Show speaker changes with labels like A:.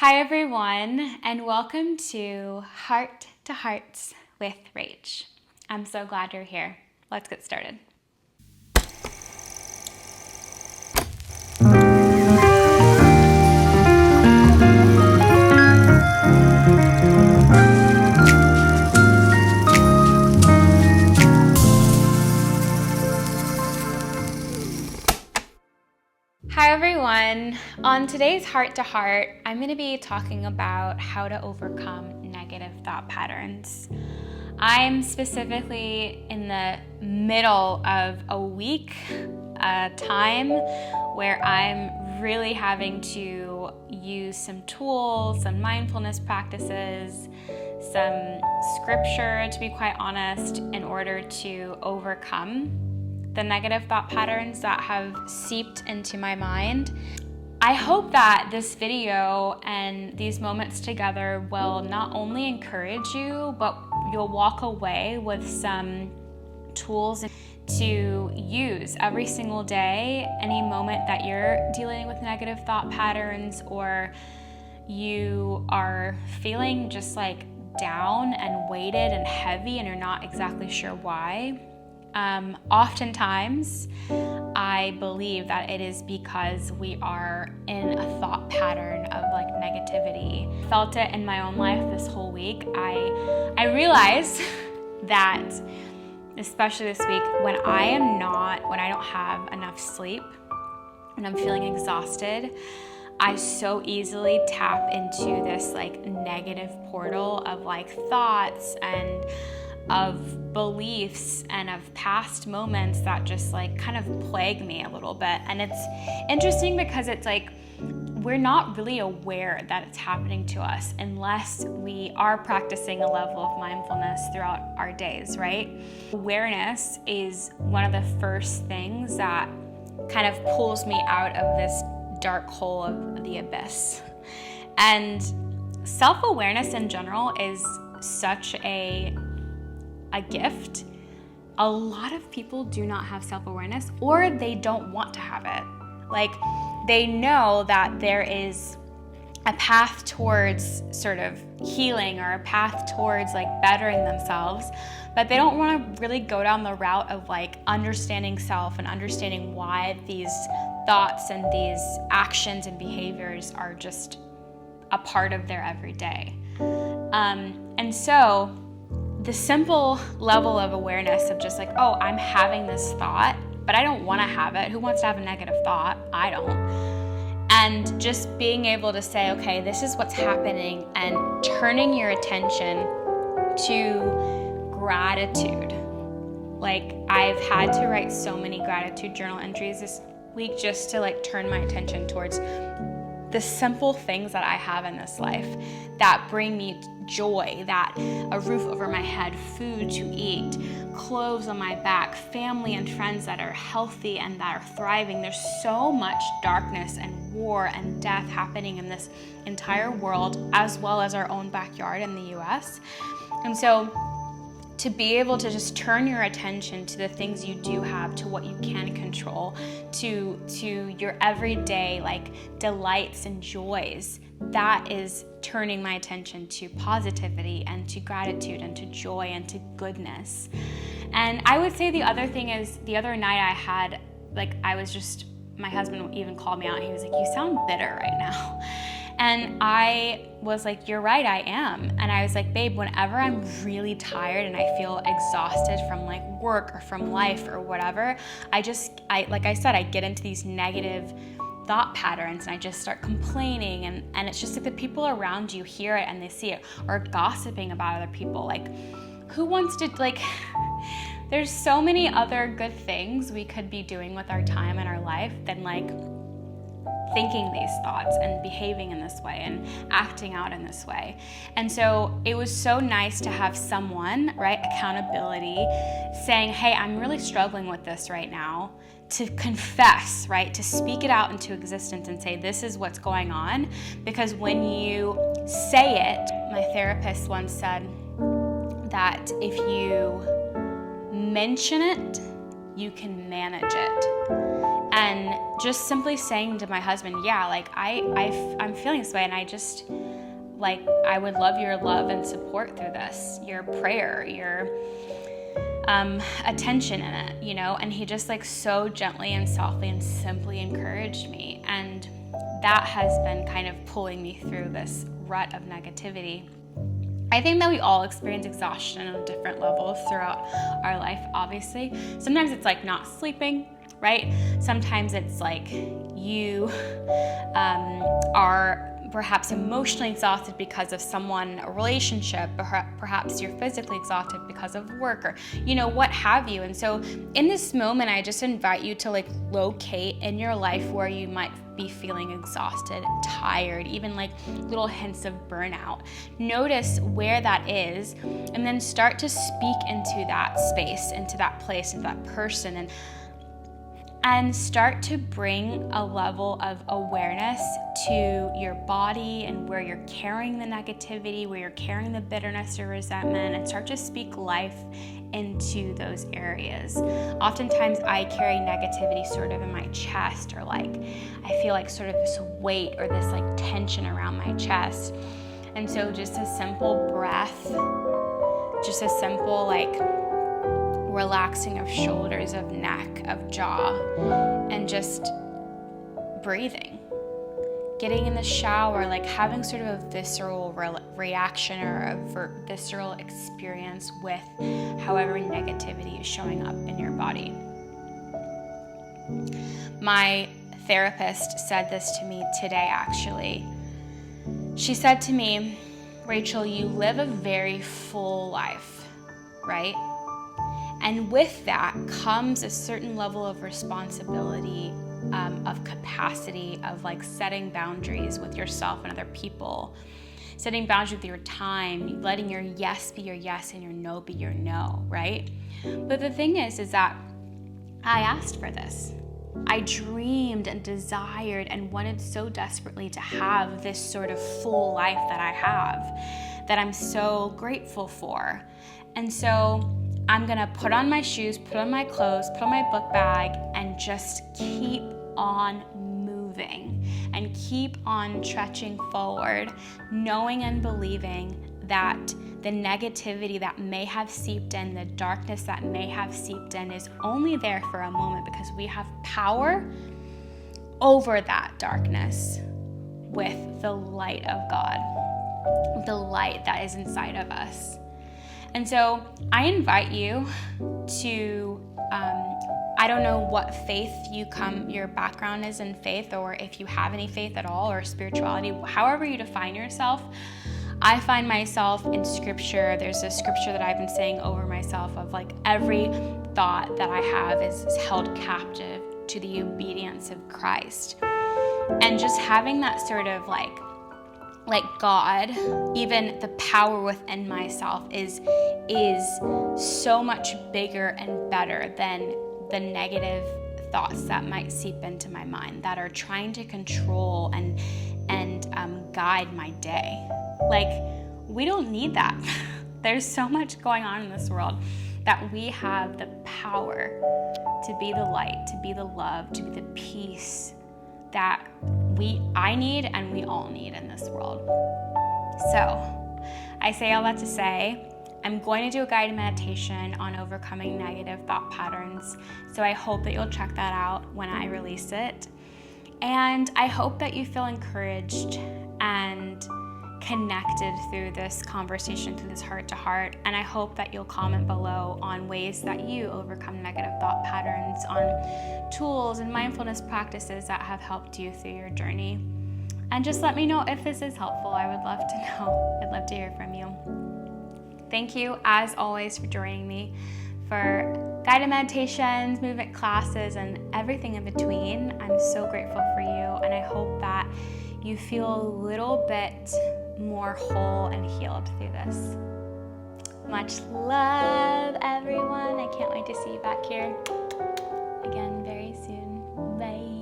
A: Hi everyone, and welcome to Heart to Hearts with Rach. I'm so glad you're here. Let's get started. Hi everyone. On today's Heart to Heart, I'm going to be talking about how to overcome negative thought patterns. I'm specifically in the middle of a week, a time where I'm really having to use some tools, some mindfulness practices, some scripture, to be quite honest, in order to overcome the negative thought patterns that have seeped into my mind. I hope that this video and these moments together will not only encourage you, but you'll walk away with some tools to use every single day, any moment that you're dealing with negative thought patterns or you are feeling just like down and weighted and heavy and you're not exactly sure why. Oftentimes, I believe that it is because we are in a thought pattern of like negativity. Felt it in my own life this whole week. I realize that, especially this week, when I don't have enough sleep, when I'm feeling exhausted, I so easily tap into this like negative portal of like thoughts and of beliefs and of past moments that just like kind of plague me a little bit. And it's interesting because it's like we're not really aware that it's happening to us unless we are practicing a level of mindfulness throughout our days, right? Awareness is one of the first things that kind of pulls me out of this dark hole of the abyss. And self-awareness in general is such a gift. A lot of people do not have self-awareness, or they don't want to have it. Like, they know that there is a path towards sort of healing or a path towards like bettering themselves, but they don't want to really go down the route of like understanding self and understanding why these thoughts and these actions and behaviors are just a part of their everyday. And so the simple level of awareness of just like, oh, I'm having this thought, but I don't want to have it. Who wants to have a negative thought? I don't. And just being able to say, okay, this is what's happening, and turning your attention to gratitude. Like, I've had to write so many gratitude journal entries this week just to like turn my attention towards the simple things that I have in this life that bring me joy, that a roof over my head, food to eat, clothes on my back, family and friends that are healthy and that are thriving. There's so much darkness and war and death happening in this entire world, as well as our own backyard in the US. And so to be able to just turn your attention to the things you do have, to what you can control, to your everyday like delights and joys, that is turning my attention to positivity and to gratitude and to joy and to goodness. And I would say the other thing is, the other night I had, like, my husband even called me out and he was like, you sound bitter right now. And I was like, you're right, I am. And I was like, babe, whenever I'm really tired and I feel exhausted from like work or from life or whatever, like I said, I get into these negative thought patterns and I just start complaining, and it's just like the people around you hear it and they see it, or gossiping about other people. Like, who wants to, like, there's so many other good things we could be doing with our time and our life than like thinking these thoughts and behaving in this way and acting out in this way. And so it was so nice to have someone, right, accountability, saying, hey, I'm really struggling with this right now, to confess, right, to speak it out into existence and say, this is what's going on. Because when you say it, my therapist once said that if you mention it, you can manage it. And just simply saying to my husband, yeah, like I'm feeling this way, and I would love your love and support through this, your prayer, your attention in it, and he just like so gently and softly and simply encouraged me. And that has been kind of pulling me through this rut of negativity. I think that we all experience exhaustion on different levels throughout our life, obviously. Sometimes it's like not sleeping, right? Sometimes it's like you are perhaps emotionally exhausted because of someone, a relationship, or perhaps you're physically exhausted because of work, or what have you. And so in this moment, I just invite you to like locate in your life where you might be feeling exhausted, tired, even like little hints of burnout. Notice where that is, and then start to speak into that space, into that place, into that person, and start to bring a level of awareness to your body and where you're carrying the negativity, where you're carrying the bitterness or resentment, and start to speak life into those areas. Oftentimes I carry negativity sort of in my chest, or like I feel like sort of this weight or this like tension around my chest. And so just a simple breath, just a simple like relaxing of shoulders, of neck, of jaw, and just breathing. Getting in the shower, like having sort of a visceral reaction or a visceral experience with however negativity is showing up in your body. My therapist said this to me today, actually. She said to me, Rachel, you live a very full life, right? And with that comes a certain level of responsibility, of capacity, of like setting boundaries with yourself and other people, setting boundaries with your time, letting your yes be your yes and your no be your no, right? But the thing is that I asked for this. I dreamed and desired and wanted so desperately to have this sort of full life that I have, that I'm so grateful for. And so I'm gonna put on my shoes, put on my clothes, put on my book bag, and just keep on moving and keep on trudging forward, knowing and believing that the negativity that may have seeped in, the darkness that may have seeped in, is only there for a moment, because we have power over that darkness with the light of God, the light that is inside of us. And so I invite you to, I don't know what faith your background is in faith, or if you have any faith at all, or spirituality, however you define yourself. I find myself in scripture. There's a scripture that I've been saying over myself of like, every thought that I have is held captive to the obedience of Christ. And just having that sort of like God, even the power within myself is so much bigger and better than the negative thoughts that might seep into my mind that are trying to control and guide my day. Like, we don't need that. There's so much going on in this world that we have the power to be the light, to be the love, to be the peace that I need and we all need in this world. So I say all that to say, I'm going to do a guided meditation on overcoming negative thought patterns. So I hope that you'll check that out when I release it. And I hope that you feel encouraged and connected through this conversation, through this heart to heart. And I hope that you'll comment below on ways that you overcome negative thought patterns, on tools and mindfulness practices that have helped you through your journey. And just let me know if this is helpful. I would love to know. I'd love to hear from you. Thank you, as always, for joining me for guided meditations, movement classes, and everything in between. I'm so grateful for you, and I hope that you feel a little bit more whole and healed through this. Much love, everyone. I can't wait to see you back here again very soon. Bye.